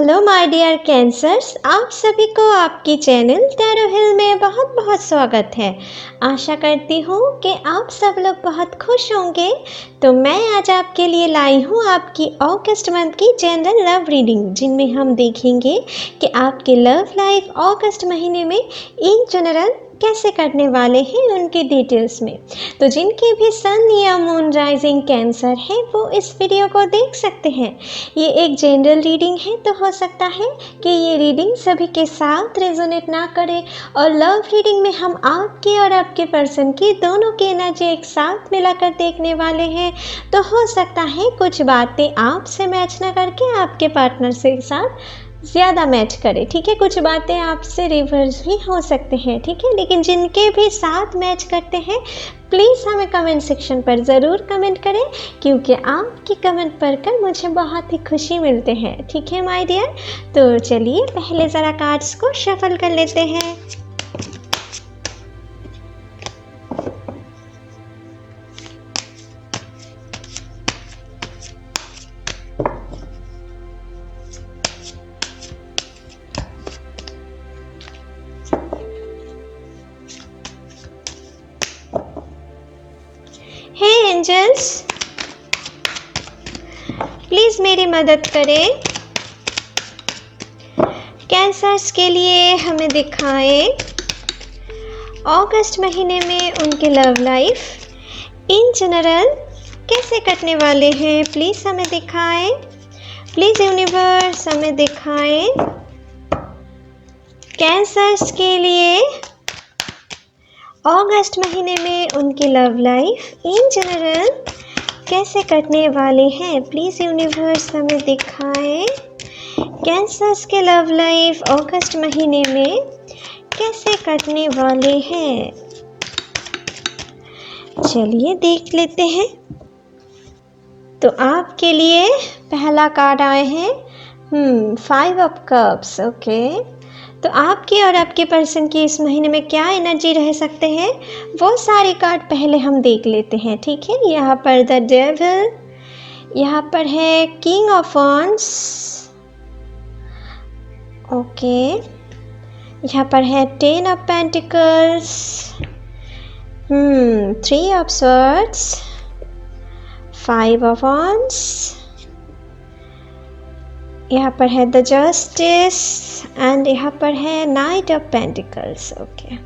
Hello my dear cancers, आप सभी को आपकी चैनल टैरो हिल में बहुत बहुत स्वागत है। आशा करती हूँ कि आप सब लोग बहुत खुश होंगे। तो मैं आज आपके लिए लाई हूँ आपकी अगस्त मंथ की जनरल लव रीडिंग, जिनमें हम देखेंगे कि आपकी लव लाइफ अगस्त महीने में इन जनरल कैसे करने वाले हैं उनकी डिटेल्स में। तो जिनके भी सन या मून राइजिंग कैंसर है वो इस वीडियो को देख सकते हैं। ये एक जनरल रीडिंग है, तो हो सकता है कि ये रीडिंग सभी के साथ रेजोनेट ना करे, और लव रीडिंग में हम आपके और आपके पर्सन की दोनों की एनर्जी एक साथ मिलाकर देखने वाले हैं। तो हो सकता है कुछ बातें आपसे मैच ना करके आपके पार्टनर से साथ ज़्यादा मैच करे, ठीक है। कुछ बातें आपसे रिवर्स भी हो सकते हैं, ठीक है। लेकिन जिनके भी साथ मैच करते हैं प्लीज़ हमें कमेंट सेक्शन पर ज़रूर कमेंट करें, क्योंकि आपकी कमेंट पढ़कर मुझे बहुत ही खुशी मिलते हैं, ठीक है माय डियर। तो चलिए पहले ज़रा कार्ड्स को शफल कर लेते हैं। हे एंजल्स, प्लीज़ मेरी मदद करें। कैंसर्स के लिए हमें दिखाएं अगस्त महीने में उनकी लव लाइफ इन जनरल कैसे कटने वाले हैं। प्लीज़ हमें दिखाएं, प्लीज़ यूनिवर्स हमें दिखाएं कैंसर्स के लिए अगस्त महीने में उनकी लव लाइफ इन जनरल कैसे कटने वाले हैं। प्लीज़ यूनिवर्स हमें दिखाएं कैंसर्स के लव लाइफ अगस्त महीने में कैसे कटने वाले हैं। चलिए देख लेते हैं। तो आपके लिए पहला कार्ड आए हैं 5 ऑफ कप्स। ओके, तो आपकी और आपके पर्सन की इस महीने में क्या एनर्जी रह सकते हैं वो सारे कार्ड पहले हम देख लेते हैं, ठीक है। यहाँ पर द डेविल, यहाँ पर है किंग ऑफ वॉन्ड्स, ओके, यहाँ पर है 10 of pentacles, 3 of swords, 5 of wands, यहाँ पर है द जस्टिस एंड यहाँ पर है नाइट ऑफ पेंटिकल्स। ओके,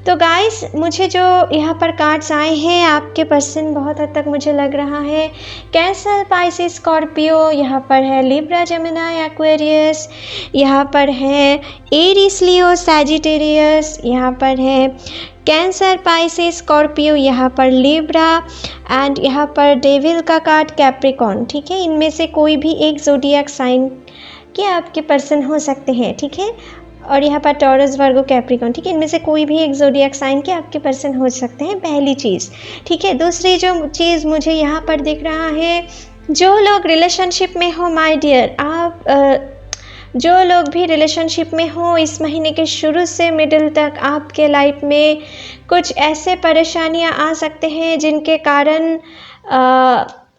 तो गाइस मुझे जो यहाँ पर कार्ड्स आए हैं आपके पर्सन बहुत हद तक मुझे लग रहा है कैंसर, पाइसिस, स्कॉर्पियो, यहाँ पर है लिब्रा, जेमिनी, एक्वेरियस, यहाँ पर है एरीज, लियो, सैजिटेरियस, यहाँ पर है कैंसर, पाइसिस, स्कॉर्पियो, यहाँ पर लिब्रा एंड यहाँ पर डेविल का कार्ड कैप्रिकॉर्न, ठीक है। इनमें से कोई भी एक ज़ोडिएक साइन के आपके पर्सन हो सकते हैं, ठीक है। और यहाँ पर टॉरस, वर्गो, कैप्रिकॉर्न, ठीक है। इनमें से कोई भी एक ज़ोडिएक साइन के आपके पर्सन हो सकते हैं, पहली चीज़, ठीक है। दूसरी जो चीज़ मुझे यहाँ पर दिख रहा है, जो लोग रिलेशनशिप में हो माय डियर, आप जो लोग भी रिलेशनशिप में हो इस महीने के शुरू से मिडिल तक आपके लाइफ में कुछ ऐसे परेशानियां आ सकते हैं जिनके कारण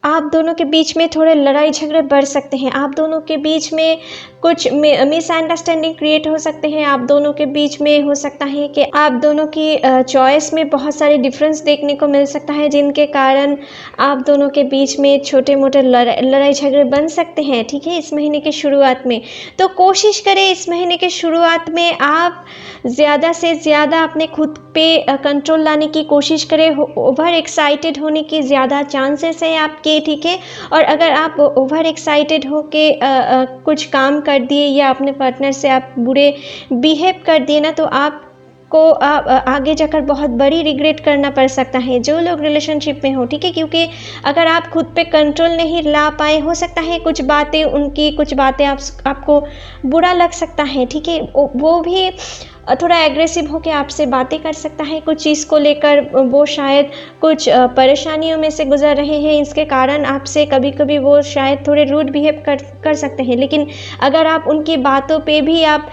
आप दोनों के बीच में थोड़े लड़ाई झगड़े बढ़ सकते हैं। आप दोनों के बीच में कुछ मिसअंडरस्टैंडिंग क्रिएट हो सकते हैं। आप दोनों के बीच में हो सकता है कि आप दोनों की चॉइस में बहुत सारे डिफरेंस देखने को मिल सकता है, जिनके कारण आप दोनों के बीच में छोटे मोटे लड़ाई झगड़े बन सकते हैं, ठीक है, इस महीने के शुरुआत में। तो कोशिश करें इस महीने के शुरुआत में आप ज़्यादा से ज़्यादा अपने खुद पे कंट्रोल लाने की कोशिश करें। ओवर एक्साइटेड होने की ज़्यादा चांसेस है आपके, ठीक है। और अगर आप ओवर एक्साइटेड हो के कुछ काम कर दिए या अपने पार्टनर से आप बुरे बिहेव कर दिए ना, तो आपको आगे जाकर बहुत बड़ी रिग्रेट करना पड़ सकता है, जो लोग रिलेशनशिप में हो, ठीक है। क्योंकि अगर आप खुद पे कंट्रोल नहीं ला पाए, हो सकता है कुछ बातें आपको बुरा लग सकता है, ठीक है। वो भी थोड़ा एग्रेसिव होकर आपसे बातें कर सकता है कुछ चीज़ को लेकर। वो शायद कुछ परेशानियों में से गुजर रहे हैं, इसके कारण आपसे कभी कभी वो शायद थोड़े रूड बिहेव कर सकते हैं। लेकिन अगर आप उनकी बातों पे भी आप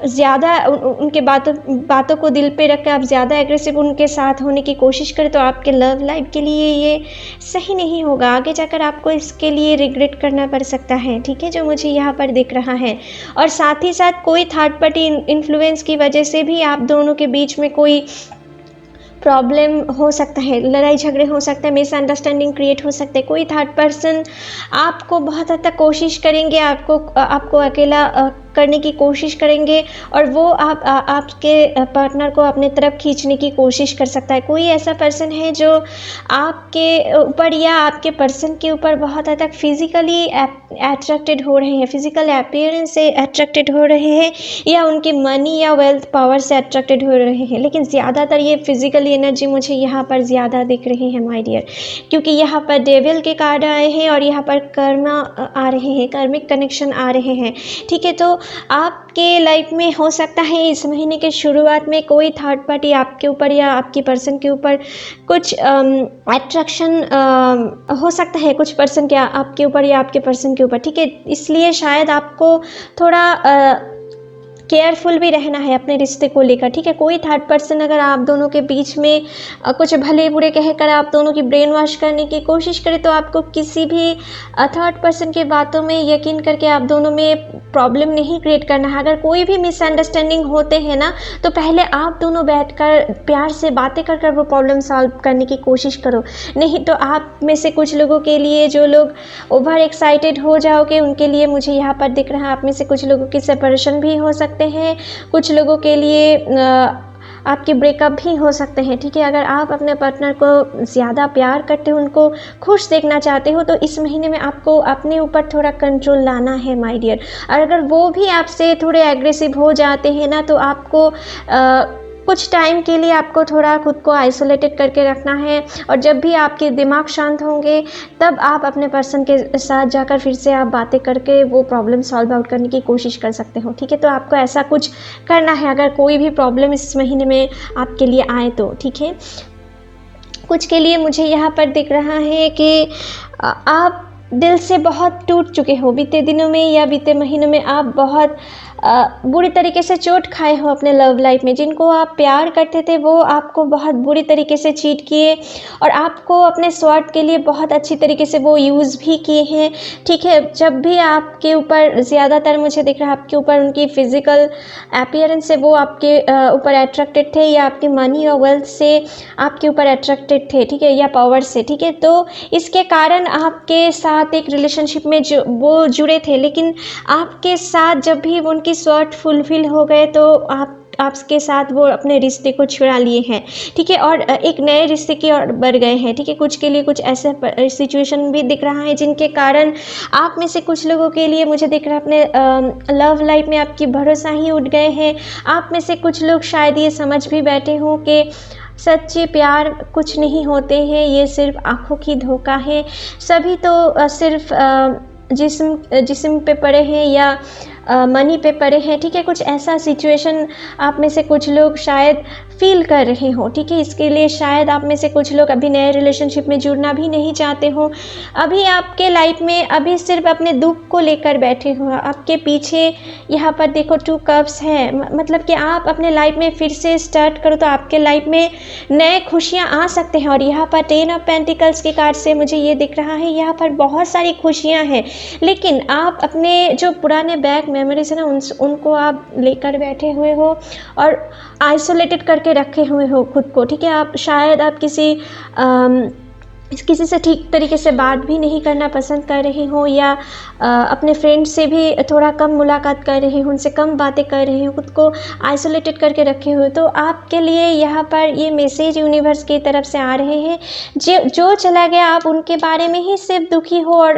ज़्यादा उनके बातों को दिल पे रख के आप ज़्यादा एग्रेसिव उनके साथ होने की कोशिश करें तो आपके लव लाइफ के लिए ये सही नहीं होगा। आगे जाकर आपको इसके लिए रिग्रेट करना पड़ सकता है, ठीक है, जो मुझे यहाँ पर दिख रहा है। और साथ ही साथ कोई थर्ड पार्टी इन्फ्लुएंस की वजह से भी आप दोनों के बीच में कोई प्रॉब्लम हो सकता है, लड़ाई झगड़े हो सकते हैं, मिसअंडरस्टैंडिंग क्रिएट हो सकते हैं। कोई थर्ड पर्सन आपको बहुत हद तक कोशिश करेंगे आपको अकेला करने की कोशिश करेंगे और वो आपके पार्टनर को अपने तरफ खींचने की कोशिश कर सकता है। कोई ऐसा पर्सन है जो आपके ऊपर या आपके पर्सन के ऊपर बहुत हद तक फिज़िकली अट्रैक्टेड हो रहे हैं, फिज़िकल अपीयरेंस से अट्रैक्टेड हो रहे हैं या उनकी मनी या वेल्थ पावर से अट्रैक्टेड हो रहे हैं। लेकिन ज़्यादातर ये फिज़िकली एनर्जी मुझे यहाँ पर ज़्यादा दिख रही है माय डियर, क्योंकि यहाँ पर डेविल के कार्ड आए हैं और यहाँ पर कर्मा आ रहे हैं, कार्मिक कनेक्शन आ रहे हैं, ठीक है। तो आपके लाइफ में हो सकता है इस महीने के शुरुआत में कोई थर्ड पार्टी आपके ऊपर या आपकी पर्सन के ऊपर कुछ अट्रैक्शन हो सकता है, कुछ पर्सन के आपके ऊपर या आपके पर्सन के ऊपर, ठीक है। इसलिए शायद आपको थोड़ा केयरफुल भी रहना है अपने रिश्ते को लेकर, ठीक है। कोई थर्ड पर्सन अगर आप दोनों के बीच में कुछ भले बुरे कहकर आप दोनों की ब्रेन वॉश करने की कोशिश करे तो आपको किसी भी थर्ड पर्सन की बातों में यकीन करके आप दोनों में प्रॉब्लम नहीं क्रिएट करना है। अगर कोई भी मिसअंडरस्टैंडिंग होते हैं ना तो पहले आप दोनों बैठकर प्यार से बातें कर वो प्रॉब्लम सॉल्व करने की कोशिश करो, नहीं तो आप में से कुछ लोगों के लिए जो लोग ओवर एक्साइटेड हो जाओगे उनके लिए मुझे यहाँ पर दिख रहा है आप में से कुछ लोगों की सेपरेशन भी हो सकते हैं, कुछ लोगों के लिए आपके ब्रेकअप भी हो सकते हैं, ठीक है। अगर आप अपने पार्टनर को ज़्यादा प्यार करते हो, उनको खुश देखना चाहते हो तो इस महीने में आपको अपने ऊपर थोड़ा कंट्रोल लाना है माय डियर। और अगर वो भी आपसे थोड़े एग्रेसिव हो जाते हैं ना तो आपको कुछ टाइम के लिए आपको थोड़ा खुद को आइसोलेटेड करके रखना है और जब भी आपके दिमाग शांत होंगे तब आप अपने पर्सन के साथ जाकर फिर से आप बातें करके वो प्रॉब्लम सॉल्व आउट करने की कोशिश कर सकते हो, ठीक है। तो आपको ऐसा कुछ करना है अगर कोई भी प्रॉब्लम इस महीने में आपके लिए आए तो, ठीक है। कुछ के लिए मुझे यहाँ पर दिख रहा है कि आप दिल से बहुत टूट चुके हो बीते दिनों में या बीते महीनों में, आप बहुत बुरी तरीके से चोट खाए हो अपने लव लाइफ में। जिनको आप प्यार करते थे वो आपको बहुत बुरी तरीके से चीट किए और आपको अपने स्वार्थ के लिए बहुत अच्छी तरीके से वो यूज़ भी किए हैं, ठीक है। जब भी आपके ऊपर ज़्यादातर मुझे दिख रहा है आपके ऊपर उनकी फ़िज़िकल अपीयरेंस से वो आपके ऊपर अट्रैक्टेड थे या आपकी मनी और वेल्थ से आपके ऊपर अट्रैक्टेड थे, ठीक है, या पावर से, ठीक है। तो इसके कारण आपके साथ एक रिलेशनशिप में जो वो जुड़े थे, लेकिन आपके साथ जब भी उनकी स्वार्थ फुलफिल हो गए तो आपके साथ वो अपने रिश्ते को छुड़ा लिए हैं, ठीक है, और एक नए रिश्ते की ओर बढ़ गए हैं, ठीक है। कुछ के लिए कुछ ऐसे सिचुएशन भी दिख रहा है जिनके कारण आप में से कुछ लोगों के लिए मुझे दिख रहा है अपने लव लाइफ में आपकी भरोसा ही उठ गए हैं। आप में से कुछ लोग शायद ये समझ भी बैठे हों कि सच्चे प्यार कुछ नहीं होते हैं, ये सिर्फ आँखों की धोखा है। सभी तो सिर्फ जिस्म पे पड़े हैं या मनी पे पड़े हैं, ठीक है। कुछ ऐसा सिचुएशन आप में से कुछ लोग शायद फील कर रहे हो, ठीक है। इसके लिए शायद आप में से कुछ लोग अभी नए रिलेशनशिप में जुड़ना भी नहीं चाहते हो। अभी आपके लाइफ में अभी सिर्फ अपने दुख को लेकर बैठे हो। आपके पीछे यहाँ पर देखो 2 कप्स है, मतलब कि आप अपने लाइफ में फिर से स्टार्ट करो तो आपके लाइफ में नए खुशियाँ आ सकते हैं। और यहाँ पर 10 ऑफ पेंटिकल्स के कार्ड से मुझे ये दिख रहा है यहाँ पर बहुत सारी खुशियाँ हैं, लेकिन आप अपने जो पुराने बैक मेमोरीज है ना उनको आप लेकर बैठे हुए हो और आइसोलेटेड करके रखे हुए हो खुद को, ठीक है। आप शायद आप किसी से ठीक तरीके से बात भी नहीं करना पसंद कर रहे हो या अपने फ्रेंड से भी थोड़ा कम मुलाकात कर रहे हो, उनसे कम बातें कर रहे हो, खुद को आइसोलेटेड करके रखे हो। तो आपके लिए यहाँ पर ये मैसेज यूनिवर्स की तरफ से आ रहे हैं, जो चला गया आप उनके बारे में ही सिर्फ दुखी हो और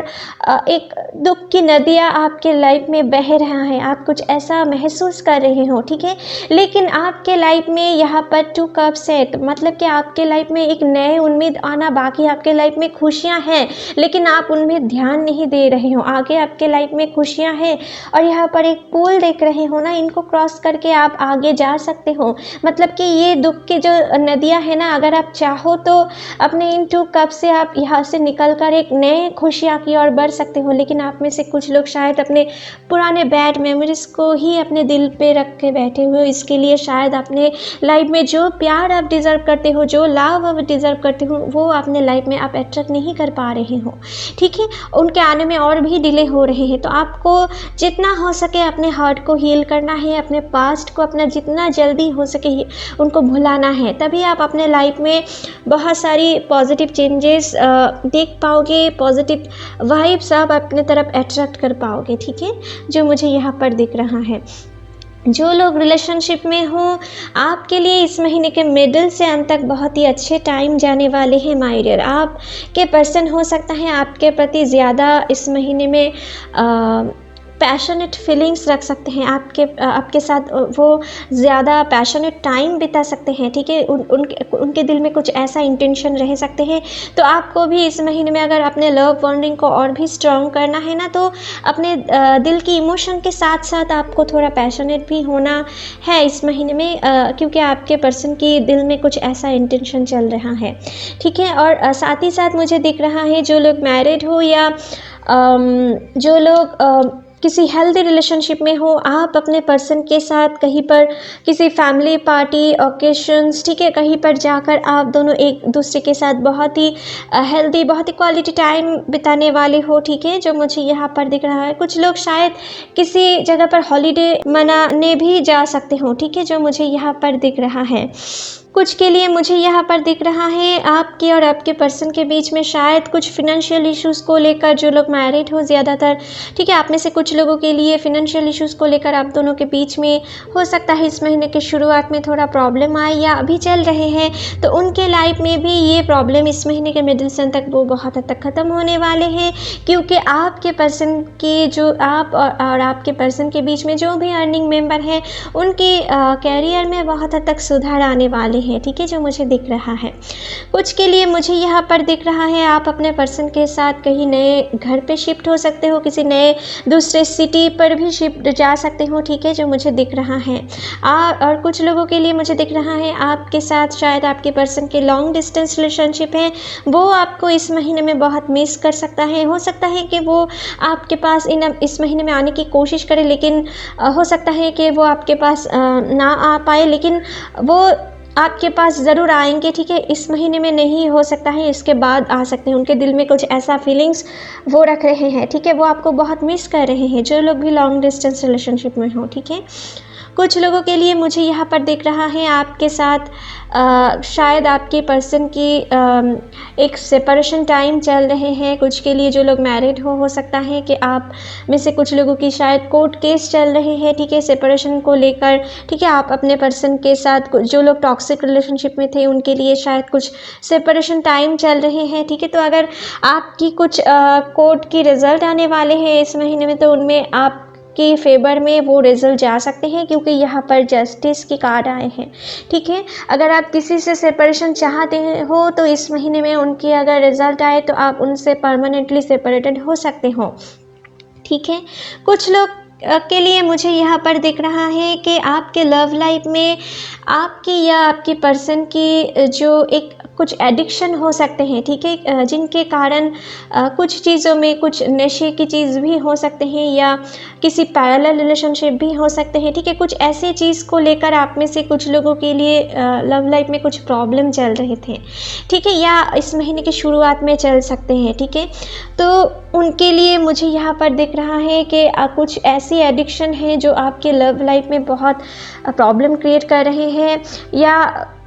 एक दुख की नदियाँ आपके लाइफ में बह रहा है, आप कुछ ऐसा महसूस कर रहे हो, ठीक है। लेकिन आपके लाइफ में यहाँ पर 2 कप्स है, मतलब कि आपके लाइफ में एक नए उम्मीद आना बाकी आपके आपके लाइफ में खुशियाँ हैं लेकिन आप उनमें ध्यान नहीं दे रहे हो। आगे आपके लाइफ में खुशियाँ हैं और यहाँ पर एक पुल देख रहे हो ना, इनको क्रॉस करके आप आगे जा सकते हो। मतलब कि ये दुख की जो नदियाँ हैं ना, अगर आप चाहो तो अपने इन 2 कप से आप यहाँ से निकल कर एक नए खुशियाँ की ओर बढ़ सकते हो। लेकिन आप में से कुछ लोग शायद अपने पुराने बैड मेमोरीज को ही अपने दिल पे रख के बैठे हुए हो। इसके लिए शायद अपने लाइफ में जो प्यार आप डिज़र्व करते हो, जो लव आप डिज़र्व करते हो, वो अपने लाइफ में आप अट्रैक्ट नहीं कर पा रहे हो। ठीक है, उनके आने में और भी डिले हो रहे हैं। तो आपको जितना हो सके अपने हार्ट को हील करना है, अपने पास्ट को अपना जितना जल्दी हो सके उनको भुलाना है। तभी आप अपने लाइफ में बहुत सारी पॉजिटिव चेंजेस देख पाओगे, पॉजिटिव वाइब्स आप अपने तरफ अट्रैक्ट कर पाओगे। ठीक है, जो मुझे यहाँ पर दिख रहा है। जो लोग रिलेशनशिप में हो, आपके लिए इस महीने के मिडिल से अंत तक बहुत ही अच्छे टाइम जाने वाले हैं माय डियर। आपके पर्सन हो सकता है आपके प्रति ज़्यादा इस महीने में पैशनेट फीलिंग्स रख सकते हैं, आपके साथ वो ज़्यादा पैशनेट टाइम बिता सकते हैं। ठीक है, उनके दिल में कुछ ऐसा इंटेंशन रह सकते हैं। तो आपको भी इस महीने में अगर अपने लव बॉन्डिंग को और भी स्ट्रॉन्ग करना है ना, तो अपने दिल की इमोशन के साथ साथ आपको थोड़ा पैशनेट भी होना है इस महीने में, क्योंकि आपके पर्सन की दिल में कुछ ऐसा इंटेंशन चल रहा है। ठीक है, और साथ ही साथ मुझे दिख रहा है जो लोग मैरिड हो या जो लोग किसी हेल्दी रिलेशनशिप में हो, आप अपने पर्सन के साथ कहीं पर किसी फैमिली पार्टी ओकेशंस, ठीक है, कहीं पर जाकर आप दोनों एक दूसरे के साथ बहुत ही हेल्दी, बहुत ही क्वालिटी टाइम बिताने वाले हो। ठीक है, जो मुझे यहाँ पर दिख रहा है। कुछ लोग शायद किसी जगह पर हॉलीडे मनाने भी जा सकते हो। ठीक है, जो मुझे यहाँ पर दिख रहा है। कुछ के लिए मुझे यहाँ पर दिख रहा है आपके और आपके पर्सन के बीच में शायद कुछ फिनेंशियल इश्यूज़ को लेकर, जो लोग मैरिड हो ज़्यादातर, ठीक है, आप में से कुछ लोगों के लिए फिनेंशियल इश्यूज़ को लेकर आप दोनों के बीच में हो सकता है इस महीने के शुरुआत में थोड़ा प्रॉब्लम आए या अभी चल रहे हैं। तो उनके लाइफ में भी ये प्रॉब्लम इस महीने के मिडिल से तक वो बहुत हद तक ख़त्म होने वाले हैं, क्योंकि आपके पर्सन की जो आप और आपके पर्सन के बीच में जो भी अर्निंग मेंबर हैं उनके कैरियर में बहुत हद तक सुधार आने वाले हैं। ठीक है, जो मुझे दिख रहा है। कुछ के लिए मुझे यहाँ पर दिख रहा है आप अपने पर्सन के साथ कहीं नए घर पे शिफ्ट हो सकते हो, किसी नए दूसरे सिटी पर भी शिफ्ट जा सकते हो। ठीक है, जो मुझे दिख रहा है। और कुछ लोगों के लिए मुझे दिख रहा है आपके साथ शायद आपके पर्सन के लॉन्ग डिस्टेंस रिलेशनशिप है, वो आपको इस महीने में बहुत मिस कर सकता है। हो सकता है कि वो आपके पास इस महीने में आने की कोशिश करे, लेकिन हो सकता है कि वो आपके पास ना आ पाए, लेकिन वो आपके पास ज़रूर आएंगे। ठीक है, इस महीने में नहीं हो सकता है, इसके बाद आ सकते हैं। उनके दिल में कुछ ऐसा फीलिंग्स वो रख रहे हैं। ठीक है, वो आपको बहुत मिस कर रहे हैं, जो लोग भी लॉन्ग डिस्टेंस रिलेशनशिप में हो। ठीक है, कुछ लोगों के लिए मुझे यहाँ पर दिख रहा है आपके साथ शायद आपके पर्सन की एक सेपरेशन टाइम चल रहे हैं। कुछ के लिए जो लोग मैरिड हो सकता है कि आप में से कुछ लोगों की शायद कोर्ट केस चल रहे हैं। ठीक है, सेपरेशन को लेकर। ठीक है, आप अपने पर्सन के साथ, जो लोग टॉक्सिक रिलेशनशिप में थे उनके लिए शायद कुछ सेपरेशन टाइम चल रहे हैं। ठीक है, तो अगर आपकी कुछ कोर्ट की रिज़ल्ट आने वाले हैं इस महीने में, तो उनमें आप के फेवर में वो रिजल्ट जा सकते हैं, क्योंकि यहाँ पर जस्टिस की कार्ड आए हैं। ठीक है, अगर आप किसी से सेपरेशन चाहते हो तो इस महीने में उनकी अगर रिजल्ट आए तो आप उनसे परमानेंटली सेपरेटेड हो सकते हो। ठीक है, कुछ लोग के लिए मुझे यहाँ पर दिख रहा है कि आपके लव लाइफ में आपकी या आपके पर्सन की जो एक कुछ एडिक्शन हो सकते हैं। ठीक है, जिनके कारण कुछ चीज़ों में कुछ नशे की चीज़ भी हो सकते हैं या किसी पैरेलल रिलेशनशिप भी हो सकते हैं। ठीक है, कुछ ऐसी चीज़ को लेकर आप में से कुछ लोगों के लिए लव लाइफ में कुछ प्रॉब्लम चल रहे थे। ठीक है, या इस महीने की शुरुआत में चल सकते हैं। ठीक है, तो उनके लिए मुझे यहाँ पर दिख रहा है कि कुछ ऐसी एडिक्शन है जो आपके लव लाइफ में बहुत प्रॉब्लम क्रिएट कर रहे हैं, या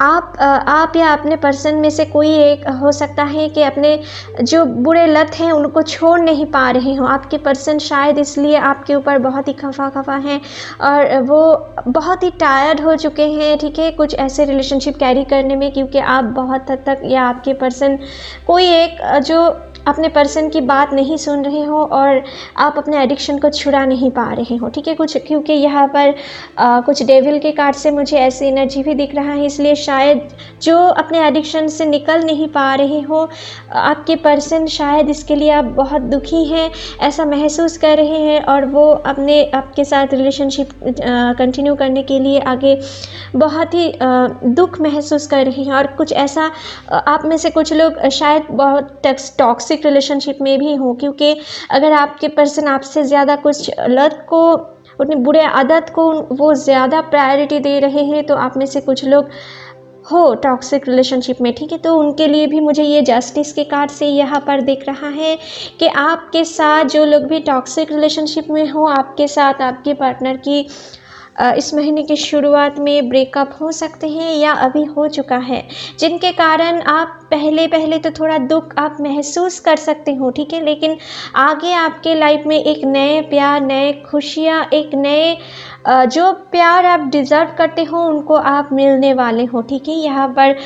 आप या अपने पर्सन में से कोई एक हो सकता है कि अपने जो बुरे लत हैं उनको छोड़ नहीं पा रहे हो। आपके पर्सन शायद इसलिए आपके ऊपर बहुत ही खफा हैं और वो बहुत ही टायर्ड हो चुके हैं। ठीक है, कुछ ऐसे रिलेशनशिप कैरी करने में, क्योंकि आप बहुत हद तक या आपके पर्सन कोई एक जो अपने पर्सन की बात नहीं सुन रहे हो और आप अपने एडिक्शन को छुड़ा नहीं पा रहे हो, ठीक है। कुछ क्योंकि यहाँ पर कुछ डेविल के कार्ड से मुझे ऐसी एनर्जी भी दिख रहा है, इसलिए शायद जो अपने एडिक्शन से निकल नहीं पा रहे हो आपके पर्सन, शायद इसके लिए आप बहुत दुखी हैं, ऐसा महसूस कर रहे हैं और वो आपके साथ रिलेशनशिप कंटिन्यू करने के लिए आगे बहुत ही दुख महसूस कर रहे हैं। और कुछ ऐसा आप में से कुछ लोग शायद बहुत टॉक्सिक रिलेशनशिप में भी हो, क्योंकि अगर आपके पर्सन आपसे ज़्यादा कुछ लत को, अपने बुरे आदत को वो ज़्यादा प्रायोरिटी दे रहे हैं, तो आप में से कुछ लोग हो टॉक्सिक रिलेशनशिप में, ठीक है। तो उनके लिए भी मुझे ये जस्टिस के कार्ड से यहाँ पर दिख रहा है कि आपके साथ जो लोग भी टॉक्सिक रिलेशनशिप में हो, आपके साथ आपके पार्टनर की इस महीने की शुरुआत में ब्रेकअप हो सकते हैं या अभी हो चुका है, जिनके कारण आप पहले तो थोड़ा दुख आप महसूस कर सकते हो, ठीक है। लेकिन आगे आपके लाइफ में एक नए प्यार, नए खुशियाँ, एक नए जो प्यार आप डिज़र्व करते हो उनको आप मिलने वाले हो, ठीक है। यहाँ पर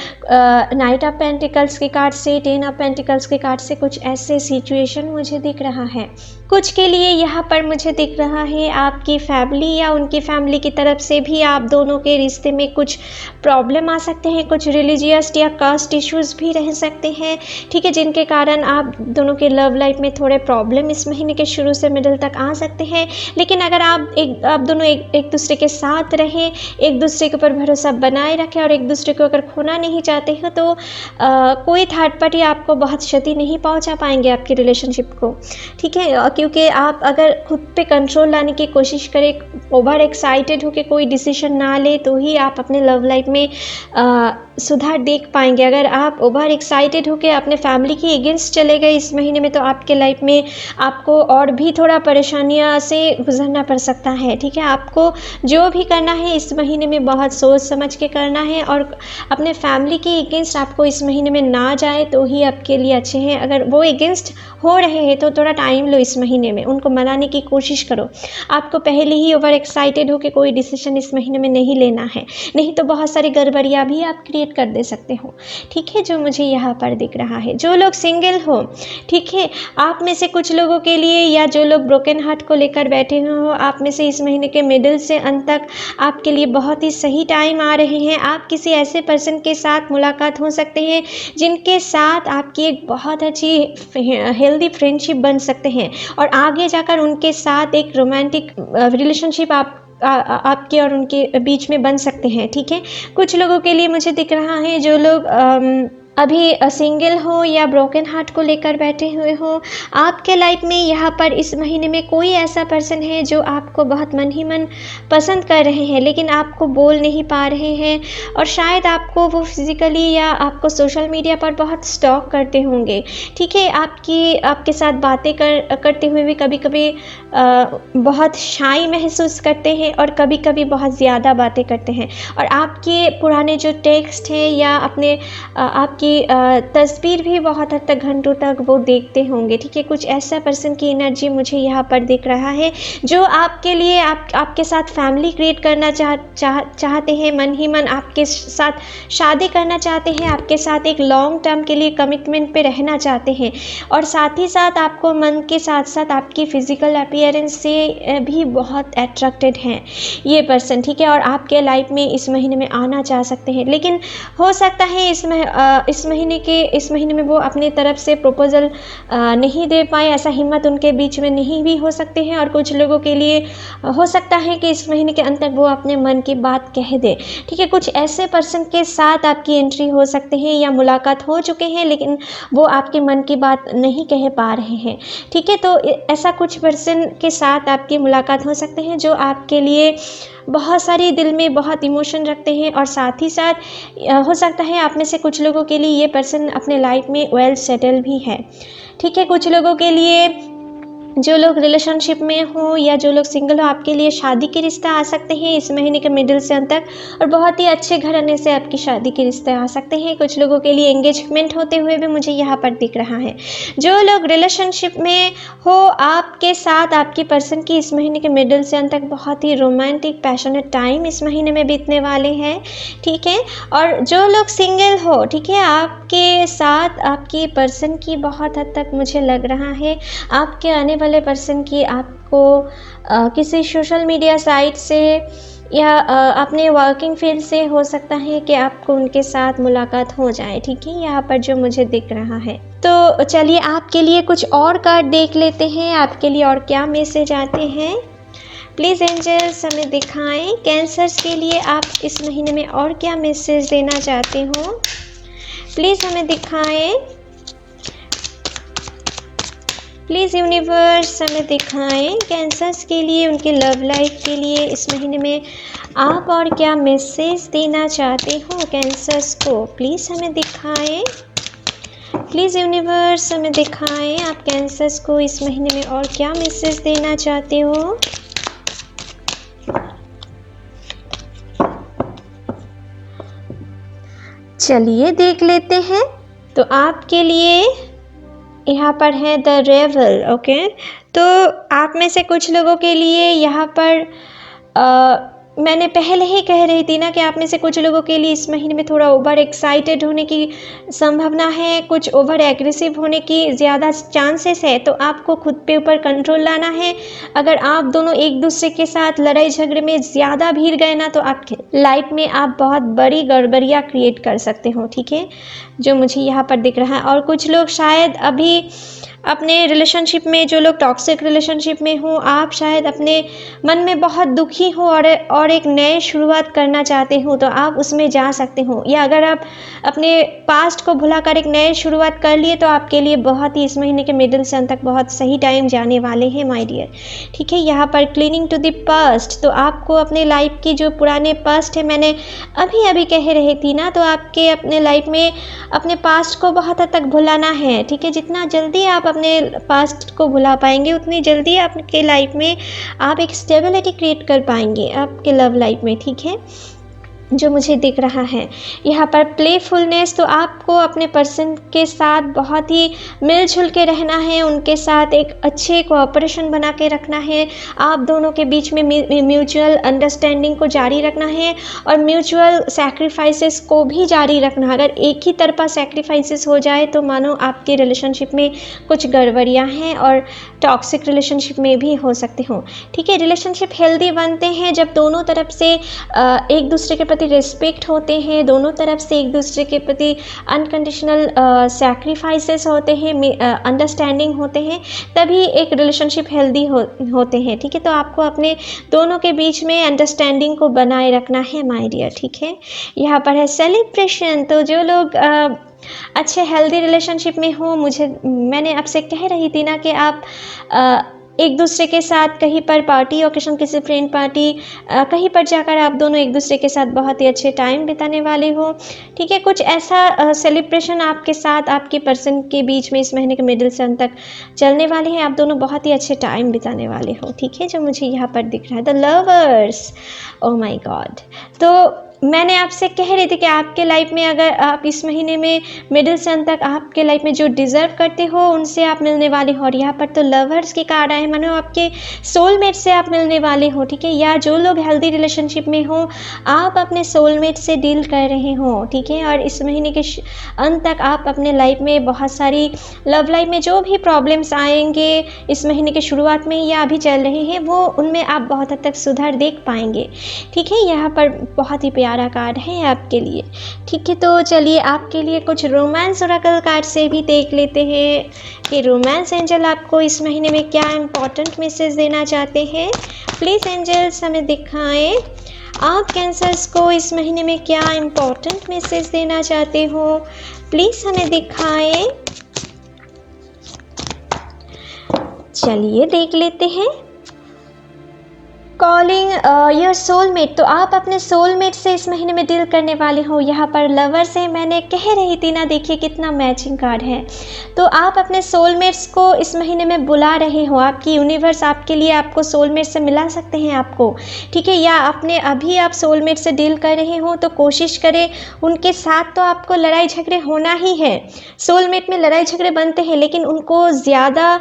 नाइट ऑफ पेंटिकल्स के कार्ड से, 10 ऑफ पेंटिकल्स के कार्ड से कुछ ऐसे सिचुएशन मुझे दिख रहा है। कुछ के लिए यहाँ पर मुझे दिख रहा है आपकी फैमिली या उनकी फैमिली की तरफ से भी आप दोनों के रिश्ते में कुछ प्रॉब्लम आ सकते हैं, कुछ रिलीजियस या कास्ट इश्यूज़ भी रह सकते हैं, ठीक है, जिनके कारण आप दोनों के लव लाइफ में थोड़े प्रॉब्लम इस महीने के शुरू से मिडिल तक आ सकते हैं। लेकिन अगर आप दोनों एक दूसरे के साथ रहें, एक दूसरे के ऊपर भरोसा बनाए रखें और एक दूसरे को अगर खोना नहीं चाहते हो, तो कोई थर्ड पार्टी आपको बहुत क्षति नहीं पहुंचा पाएंगे आपकी रिलेशनशिप को, ठीक है। क्योंकि आप अगर खुद पे कंट्रोल लाने की कोशिश करें, ओवर एक्साइटेड होकर कोई डिसीजन ना ले, तो ही आप अपने लव लाइफ में सुधार देख पाएंगे। अगर आप ओवर एक्साइटेड होकर अपने फैमिली के अगेंस्ट चले गए इस महीने में, तो आपके लाइफ में आपको और भी थोड़ा परेशानियां से गुजरना पड़ सकता है, ठीक है। आपको जो भी करना है इस महीने में बहुत सोच समझ के करना है और अपने फैमिली के अगेंस्ट आपको इस महीने में ना जाए तो ही आपके लिए अच्छे हैं। अगर वो अगेंस्ट हो रहे हैं तो थोड़ा टाइम लो, इस महीने में उनको मनाने की कोशिश करो। आपको पहले ही ओवर एक्साइटेड होकर कोई डिसीजन इस महीने में नहीं लेना है, नहीं तो बहुत सारी गड़बड़ियाँ भी आप क्रिएट कर दे सकते हो, ठीक है, जो मुझे यहाँ पर दिख रहा है। जो लोग सिंगल हो, ठीक है, आप में से कुछ लोगों के लिए या जो लोग ब्रोकन हार्ट को लेकर बैठे हो, आप में से इस महीने के मिडिल से अंत तक आपके लिए बहुत ही सही टाइम आ रहे हैं। आप किसी ऐसे पर्सन के साथ मुलाकात हो सकते हैं जिनके साथ आपकी एक बहुत अच्छी हेल्दी फ्रेंडशिप बन सकते हैं और आगे जाकर उनके साथ एक रोमांटिक रिलेशनशिप आपके और उनके बीच में बन सकते हैं, ठीक है। कुछ लोगों के लिए मुझे दिख रहा है जो लोग अभी सिंगल हो या ब्रोकन हार्ट को लेकर बैठे हुए हो, आपके लाइफ में यहाँ पर इस महीने में कोई ऐसा पर्सन है जो आपको बहुत मन ही मन पसंद कर रहे हैं, लेकिन आपको बोल नहीं पा रहे हैं और शायद आपको वो फिज़िकली या आपको सोशल मीडिया पर बहुत स्टॉक करते होंगे, ठीक है। आपके साथ बातें करते हुए भी कभी कभी बहुत शाई महसूस करते हैं और कभी कभी बहुत ज़्यादा बातें करते हैं और आपके पुराने जो टेक्स्ट हैं या आपकी तस्वीर भी बहुत हद तक घंटों तक वो देखते होंगे, ठीक है। कुछ ऐसा पर्सन की एनर्जी मुझे यहाँ पर दिख रहा है जो आपके लिए आपके साथ फैमिली क्रिएट करना चाहते हैं, मन ही मन आपके साथ शादी करना चाहते हैं, आपके साथ एक लॉन्ग टर्म के लिए कमिटमेंट पे रहना चाहते हैं और साथ ही साथ आपको मन के साथ साथ आपकी फ़िज़िकल अपीयरेंस से भी बहुत अट्रैक्टेड हैं ये पर्सन, ठीक है। और आपके लाइफ में इस महीने में आना चाह सकते हैं, लेकिन हो सकता है इस महीने में वो अपनी तरफ से प्रपोजल नहीं दे पाए, ऐसा हिम्मत उनके बीच में नहीं भी हो सकते हैं। और कुछ लोगों के लिए हो सकता है कि इस महीने के अंत तक वो अपने मन की बात कह दे, ठीक है। कुछ ऐसे पर्सन के साथ आपकी एंट्री हो सकते हैं या मुलाकात हो चुके हैं लेकिन वो आपके मन की बात नहीं कह पा रहे हैं, ठीक है। तो ऐसा कुछ पर्सन के साथ आपकी मुलाकात हो सकते हैं जो आपके लिए बहुत सारी दिल में बहुत इमोशन रखते हैं और साथ ही साथ हो सकता है आप में से कुछ लोगों के लिए ये पर्सन अपने लाइफ में वेल सेटल भी है, ठीक है। कुछ लोगों के लिए जो लोग रिलेशनशिप में हो या जो लोग सिंगल हो, आपके लिए शादी के रिश्ते आ सकते हैं इस महीने के मिडिल से अंत तक, और बहुत ही अच्छे घराने से आपकी शादी के रिश्ते आ सकते हैं। कुछ लोगों के लिए एंगेजमेंट होते हुए भी मुझे यहाँ पर दिख रहा है। जो लोग रिलेशनशिप में हो, आपके साथ आपकी पर्सन की इस महीने के मिडिल से अंत तक बहुत ही रोमांटिक पैशनेट टाइम इस महीने में बीतने वाले हैं, ठीक है। और जो लोग सिंगल हो, ठीक है, आपके साथ आपकी पर्सन की बहुत हद तक मुझे लग रहा है आपके आने वाले पर्सन की आपको किसी सोशल मीडिया साइट से या अपने वर्किंग फील्ड से हो सकता है कि आपको उनके साथ मुलाकात हो जाए, ठीक है, यहाँ पर जो मुझे दिख रहा है। तो चलिए आपके लिए कुछ और कार्ड देख लेते हैं, आपके लिए और क्या मैसेज आते हैं। प्लीज़ एंजल्स हमें दिखाएं कैंसर्स के लिए आप इस महीने में और क्या मैसेज देना चाहते हो। प्लीज़ हमें दिखाएं, प्लीज़ यूनिवर्स हमें दिखाएं कैंसर्स के लिए, उनके लव लाइफ के लिए इस महीने में आप और क्या मैसेज देना चाहते हो कैंसर्स को। प्लीज़ हमें दिखाएं, प्लीज़ यूनिवर्स हमें दिखाएं आप कैंसर्स को इस महीने में और क्या मैसेज देना चाहते हो। चलिए देख लेते हैं। तो आपके लिए यहाँ पर है द रेवल, ओके। तो आप में से कुछ लोगों के लिए यहाँ पर मैंने पहले ही कह रही थी ना कि आप में से कुछ लोगों के लिए इस महीने में थोड़ा ओवर एक्साइटेड होने की संभावना है, कुछ ओवर एग्रेसिव होने की ज़्यादा चांसेस है। तो आपको खुद पे ऊपर कंट्रोल लाना है। अगर आप दोनों एक दूसरे के साथ लड़ाई झगड़े में ज़्यादा भिड़ गए ना, तो आपके लाइफ में आप बहुत बड़ी गड़बड़ियाँ क्रिएट कर सकते हो, ठीक है, जो मुझे यहाँ पर दिख रहा है। और कुछ लोग शायद अभी अपने रिलेशनशिप में, जो लोग टॉक्सिक रिलेशनशिप में हो, आप शायद अपने मन में बहुत दुखी हो और एक नए शुरुआत करना चाहते हो, तो आप उसमें जा सकते हो। या अगर आप अपने पास्ट को भुलाकर एक नए शुरुआत कर लिए, तो आपके लिए बहुत ही इस महीने के मिडिल से अंत तक बहुत सही टाइम जाने वाले हैं माय डियर, ठीक है। यहाँ पर क्लीनिंग टू द पास्ट, तो आपको अपने लाइफ की जो पुराने पास्ट है, मैंने अभी कह रही थी ना, तो आपके अपने लाइफ में अपने पास्ट को बहुत हद तक भुलाना है, ठीक है। जितना जल्दी आप अपने पास्ट को भुला पाएंगे, उतनी जल्दी आपके लाइफ में आप एक स्टेबिलिटी क्रिएट कर पाएंगे आपके लव लाइफ में, ठीक है, जो मुझे दिख रहा है। यहाँ पर प्लेफुलनेस, तो आपको अपने पर्सन के साथ बहुत ही मिलजुल के रहना है, उनके साथ एक अच्छे कोऑपरेशन बना के रखना है। आप दोनों के बीच में म्यूचुअल अंडरस्टैंडिंग को जारी रखना है और म्यूचुअल सैक्रिफाइसेस को भी जारी रखना। अगर एक ही तरफा सैक्रिफाइसेस हो जाए तो मानो आपके रिलेशनशिप में कुछ गड़बड़ियाँ हैं और टॉक्सिक रिलेशनशिप में भी हो सकते हो, ठीक है। रिलेशनशिप हेल्दी बनते हैं जब दोनों तरफ से एक दूसरे के प्रति रिस्पेक्ट होते हैं, दोनों तरफ से एक दूसरे के प्रति अनकंडीशनल सैक्रिफाइसेस होते हैं, अंडरस्टैंडिंग होते हैं, तभी एक रिलेशनशिप हेल्दी होते हैं, ठीक है। तो आपको अपने दोनों के बीच में अंडरस्टैंडिंग को बनाए रखना है माय डियर, ठीक है। यहाँ पर है सेलिब्रेशन, तो जो लोग अच्छे हेल्दी रिलेशनशिप में हो, मैंने आपसे कह रही थी ना कि आप एक दूसरे के साथ कहीं पर पार्टी ओकेशन, किसी फ्रेंड पार्टी, कहीं पर जाकर आप दोनों एक दूसरे के साथ बहुत ही अच्छे टाइम बिताने वाले हो, ठीक है। कुछ ऐसा सेलिब्रेशन आपके साथ आपके पर्सन के बीच में इस महीने के मिडिल से अंत तक चलने वाले हैं। आप दोनों बहुत ही अच्छे टाइम बिताने वाले हो, ठीक है, जो मुझे यहाँ पर दिख रहा है। The lovers, oh my God. तो मैंने आपसे कह रही थी कि आपके लाइफ में अगर आप इस महीने में मिडिल से अंत तक आपके लाइफ में जो डिज़र्व करते हो उनसे आप मिलने वाले हो। और यहाँ पर तो लवर्स के कार्ड आए, मानो आपके सोलमेट से आप मिलने वाले हो, ठीक है। या जो लोग हेल्दी रिलेशनशिप में हो, आप अपने सोलमेट से डील कर रहे हो, ठीक है। और इस महीने के अंत तक आप अपने लाइफ में बहुत सारी लव लाइफ में जो भी प्रॉब्लम्स आएंगे इस महीने के शुरुआत में या अभी चल रहे हैं, वो उनमें आप बहुत हद तक सुधार देख पाएंगे, ठीक है। यहाँ पर बहुत ही प्यारा कार्ड है आपके लिए, ठीक है। तो चलिए आपके लिए कुछ रोमांस ओरेकल कार्ड से भी देख लेते हैं कि रोमांस एंजल आपको इस महीने में क्या इंपॉर्टेंट मैसेज देना चाहते हैं। प्लीज़ एंजल्स हमें दिखाएं आप कैंसर्स को इस महीने में क्या इंपॉर्टेंट मैसेज देना चाहते हो। प्लीज़ हमें दिखाएं। चलिए देख लेते हैं। कॉलिंग योर सोलमेट, तो आप अपने सोलमेट से इस महीने में डील करने वाले हो। यहाँ पर लवर से मैंने कह रही थी ना, देखिए कितना मैचिंग कार्ड है। तो आप अपने सोलमेट्स को इस महीने में बुला रहे हो। आपकी यूनिवर्स आपके लिए आपको सोलमेट से मिला सकते हैं आपको, ठीक है। या अपने अभी आप सोलमेट से डील कर रहे हो तो कोशिश करें उनके साथ, तो आपको लड़ाई झगड़े होना ही है। सोलमेट में लड़ाई झगड़े बनते हैं, लेकिन उनको ज़्यादा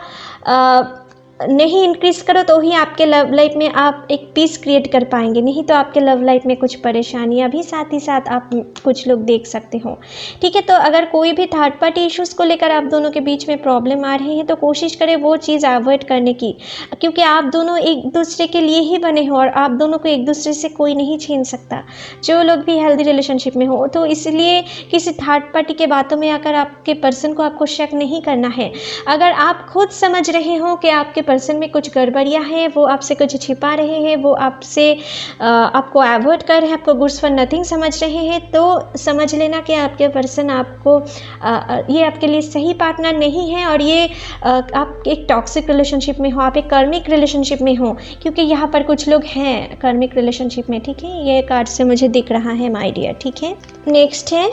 नहीं इंक्रीज करो तो ही आपके लव लाइफ में आप एक पीस क्रिएट कर पाएंगे, नहीं तो आपके लव लाइफ में कुछ परेशानियां भी साथ ही साथ आप कुछ लोग देख सकते हो, ठीक है। तो अगर कोई भी थर्ड पार्टी इश्यूज़ को लेकर आप दोनों के बीच में प्रॉब्लम आ रही है तो कोशिश करें वो चीज़ अवॉइड करने की, क्योंकि आप दोनों एक दूसरे के लिए ही बने हो और आप दोनों को एक दूसरे से कोई नहीं छीन सकता, जो लोग भी हेल्दी रिलेशनशिप में हो। तो इसलिए किसी थर्ड पार्टी के बातों में आकर आपके पर्सन को आपको शक नहीं करना है। अगर आप खुद समझ रहे हो कि आपके पर्सन में कुछ गड़बड़ियाँ हैं, वो आपसे कुछ छिपा रहे हैं, वो आपसे आपको अवॉइड कर रहे हैं, आपको गुड्स फॉर नथिंग समझ रहे हैं, तो समझ लेना कि आपके पर्सन आपको ये आपके लिए सही पार्टनर नहीं है और ये आप एक टॉक्सिक रिलेशनशिप में हो, आप एक कर्मिक रिलेशनशिप में हो, क्योंकि यहाँ पर कुछ लोग हैं कर्मिक रिलेशनशिप में, ठीक है। ये कार्ड से मुझे दिख रहा है माय डियर, ठीक है। नेक्स्ट है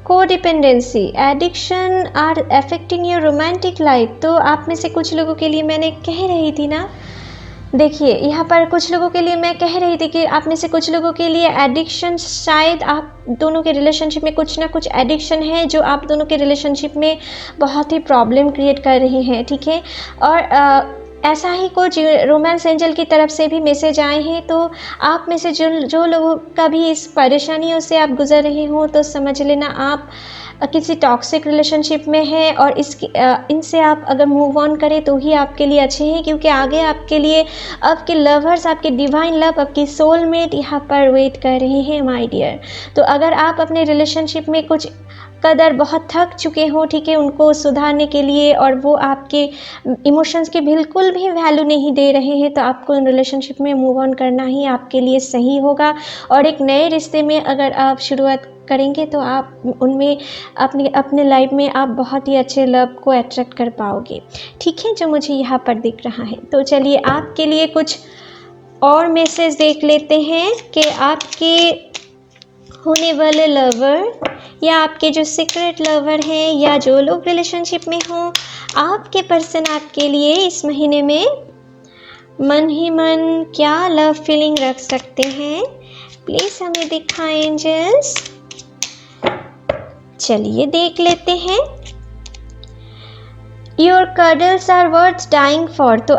codependency, addiction are affecting your romantic life. तो आप में से कुछ लोगों के लिए मैंने कह रही थी ना, देखिए यहाँ पर कुछ लोगों के लिए मैं कह रही थी कि आप में से कुछ लोगों के लिए एडिक्शन, शायद आप दोनों के रिलेशनशिप में कुछ ना कुछ एडिक्शन है जो आप दोनों के रिलेशनशिप में बहुत ही प्रॉब्लम क्रिएट कर रही है, ठीक है। और ऐसा ही कुछ रोमांस एंजल की तरफ से भी मैसेज आए हैं। तो आप में से जो लोगों का भी इस परेशानियों से आप गुजर रहे हो तो समझ लेना आप किसी टॉक्सिक रिलेशनशिप में है और इनसे आप अगर मूव ऑन करें तो ही आपके लिए अच्छे हैं, क्योंकि आगे आपके लिए आपके लवर्स, आपके डिवाइन लव, आपकी सोलमेट यहाँ पर वेट कर रहे हैं माय डियर। तो अगर आप अपने रिलेशनशिप में कुछ कदर बहुत थक चुके हो, ठीक है, उनको सुधारने के लिए, और वो आपके इमोशंस की बिल्कुल भी वैल्यू नहीं दे रहे हैं, तो आपको इन रिलेशनशिप में मूव ऑन करना ही आपके लिए सही होगा। और एक नए रिश्ते में अगर आप शुरुआत करेंगे तो आप उनमें अपने लाइफ में आप बहुत ही अच्छे लव को अट्रैक्ट कर पाओगे, ठीक है, जो मुझे यहाँ पर दिख रहा है। तो चलिए आपके लिए कुछ और मैसेज देख लेते हैं कि आपके होने वाले लवर या आपके जो सीक्रेट लवर हैं या जो लोग रिलेशनशिप में हों, आपके पर्सन आपके लिए इस महीने में मन ही मन क्या लव फीलिंग रख सकते हैं, प्लीज़ हमें दिखाएं एंजल्स। चलिए देख लेते हैं। Your cuddles are worth dying for, तो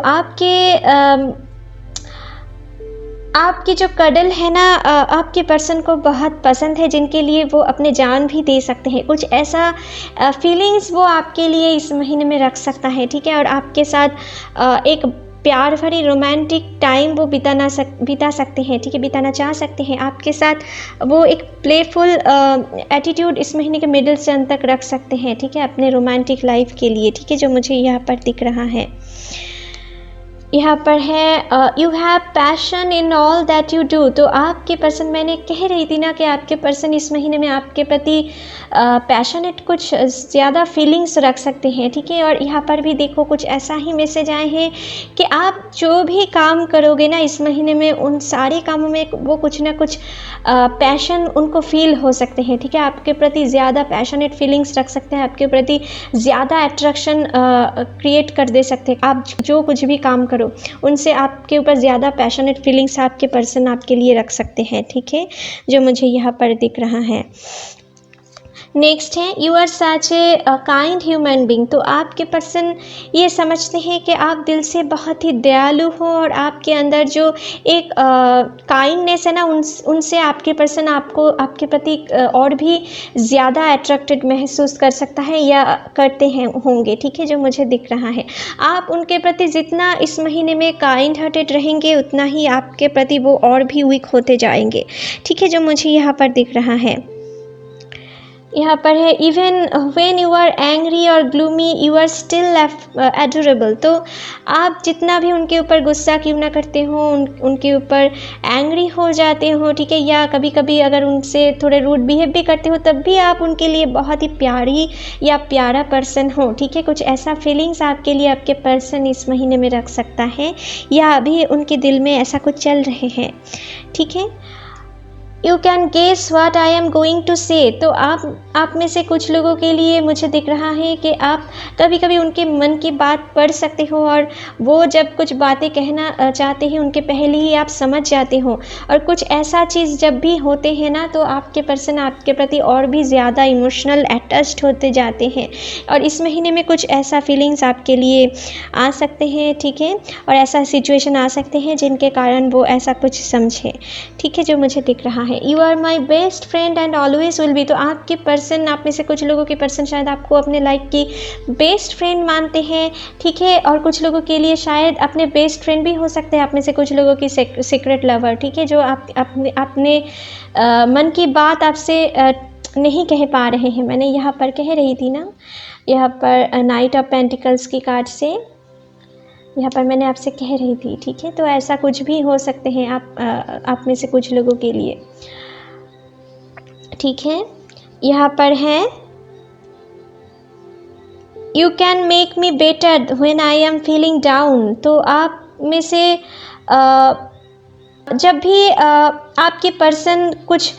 आपकी जो कडल है ना, आपके पर्सन को बहुत पसंद है, जिनके लिए वो अपने जान भी दे सकते हैं। कुछ ऐसा फीलिंग्स वो आपके लिए इस महीने में रख सकता है, ठीक है। और आपके साथ एक प्यार भरी रोमांटिक टाइम वो बिता सकते हैं, ठीक है, बिताना चाह सकते हैं आपके साथ। वो एक प्लेफुल एटीट्यूड इस महीने के मिडिल से अंत तक रख सकते हैं, ठीक है, अपने रोमांटिक लाइफ के लिए, ठीक है, जो मुझे यहाँ पर दिख रहा है। यहाँ पर है you have passion in all that you do, तो आपके पर्सन, मैंने कह रही थी ना कि आपके पर्सन इस महीने में आपके प्रति पैशनेट कुछ ज़्यादा फीलिंग्स रख सकते हैं, ठीक है। और यहाँ पर भी देखो कुछ ऐसा ही मैसेज आए हैं कि आप जो भी काम करोगे ना इस महीने में, उन सारे कामों में वो कुछ ना कुछ पैशन उनको फील हो सकते हैं, ठीक है। आपके प्रति ज़्यादा पैशनेट फीलिंग्स रख सकते हैं, आपके प्रति ज़्यादा अट्रैक्शन क्रिएट कर दे सकते हैं। आप जो कुछ भी काम करो उनसे आपके ऊपर ज़्यादा पैशनेट फीलिंग्स आपके पर्सन आपके लिए रख सकते हैं, ठीक है, जो मुझे यहाँ पर दिख रहा है। नेक्स्ट है you are such a kind human being, तो आपके पर्सन ये समझते हैं कि आप दिल से बहुत ही दयालु हो और आपके अंदर जो एक काइंडनेस है ना, उनसे आपके पर्सन आपको आपके प्रति और भी ज़्यादा अट्रैक्टेड महसूस कर सकता है या करते हैं होंगे, ठीक है, जो मुझे दिख रहा है। आप उनके प्रति जितना इस महीने में काइंड हार्टेड रहेंगे उतना ही आपके प्रति वो और भी वीक होते जाएंगे, ठीक है, जो मुझे यहाँ पर दिख रहा है। यहाँ पर है even when you are angry और gloomy you are still adorable. तो आप जितना भी उनके ऊपर गुस्सा क्यों ना करते हो, उनके ऊपर एंग्री हो जाते हो, ठीक है, या कभी कभी अगर उनसे थोड़े रूड बिहेव भी करते हो, तब भी आप उनके लिए बहुत ही प्यारी या प्यारा पर्सन हो, ठीक है। कुछ ऐसा फीलिंग्स आपके लिए आपके पर्सन इस महीने में रख सकता है, या अभी उनके दिल में ऐसा कुछ चल रहे हैं, ठीक है। You can guess what I am going to say. तो आप में से कुछ लोगों के लिए मुझे दिख रहा है कि आप कभी कभी उनके मन की बात पढ़ सकते हो, और वो जब कुछ बातें कहना चाहते हैं उनके पहले ही आप समझ जाते हो। और कुछ ऐसा चीज़ जब भी होते हैं ना, तो आपके पर्सन आपके प्रति और भी ज़्यादा इमोशनल अटैच्ड होते जाते हैं। और इस महीने में कुछ ऐसा फीलिंग्स आपके लिए आ सकते हैं, ठीक है, और ऐसा सिचुएशन आ सकते हैं जिनके कारण वो ऐसा कुछ समझे, ठीक है, जो मुझे दिख रहा है। You are my best friend and always will be. तो आपके पर्सन, आप में से कुछ लोगों के पर्सन शायद आपको अपने लाइफ की बेस्ट फ्रेंड मानते हैं, ठीक है, और कुछ लोगों के लिए शायद अपने बेस्ट फ्रेंड भी हो सकते हैं आप में से कुछ लोगों की सीक्रेट लवर, ठीक है, जो आप अपने मन की बात आपसे नहीं कह पा रहे हैं। मैंने यहाँ पर कह रही थी ना, यहाँ पर नाइट ऑफ पेंटिकल्स की कार्ड से यहाँ पर मैंने आपसे कह रही थी, ठीक है। तो ऐसा कुछ भी हो सकते हैं आप में से कुछ लोगों के लिए, ठीक है। यहाँ पर है you can make me better when I am feeling down. तो आप में से जब भी आपके पर्सन कुछ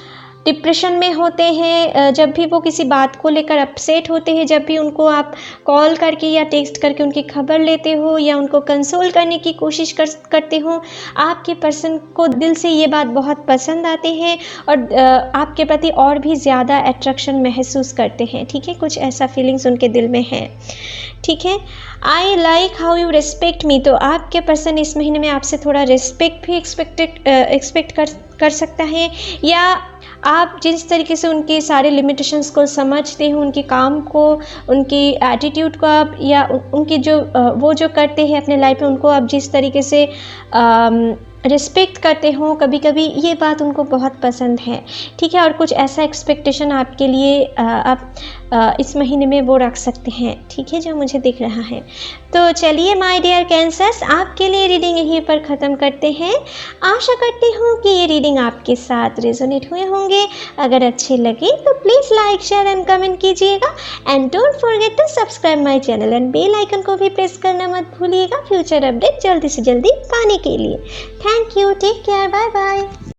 डिप्रेशन में होते हैं, जब भी वो किसी बात को लेकर अपसेट होते हैं, जब भी उनको आप कॉल करके या टेक्स्ट करके उनकी खबर लेते हो या उनको कंसोल करने की कोशिश करते हो, आपके पर्सन को दिल से ये बात बहुत पसंद आते हैं और आपके प्रति और भी ज़्यादा अट्रैक्शन महसूस करते हैं, ठीक है। कुछ ऐसा फीलिंग्स उनके दिल में है, ठीक है। I like how you respect मी। तो आपके पर्सन इस महीने में आपसे थोड़ा रिस्पेक्ट भी एक्सपेक्ट कर सकता है, या आप जिस तरीके से उनके सारे लिमिटेशंस को समझते हो, उनके काम को, उनकी एटीट्यूड को आप, या उनकी जो वो जो करते हैं अपने लाइफ में, उनको आप जिस तरीके से रिस्पेक्ट करते हो, कभी कभी ये बात उनको बहुत पसंद है, ठीक है। और कुछ ऐसा एक्सपेक्टेशन आपके लिए आप इस महीने में वो रख सकते हैं, ठीक है, जो मुझे दिख रहा है। तो चलिए माय डियर कैंसर्स, आपके लिए रीडिंग यहीं पर ख़त्म करते हैं। आशा करती हूँ कि ये रीडिंग आपके साथ रेजोनेट हुए होंगे। अगर अच्छे लगे तो please like, share and comment कीजिएगा, and don't forget to subscribe my channel and bell icon को भी प्रेस करना मत भूलिएगा फ्यूचर अपडेट जल्दी से जल्दी पाने के लिए। Thank you, take care, bye bye.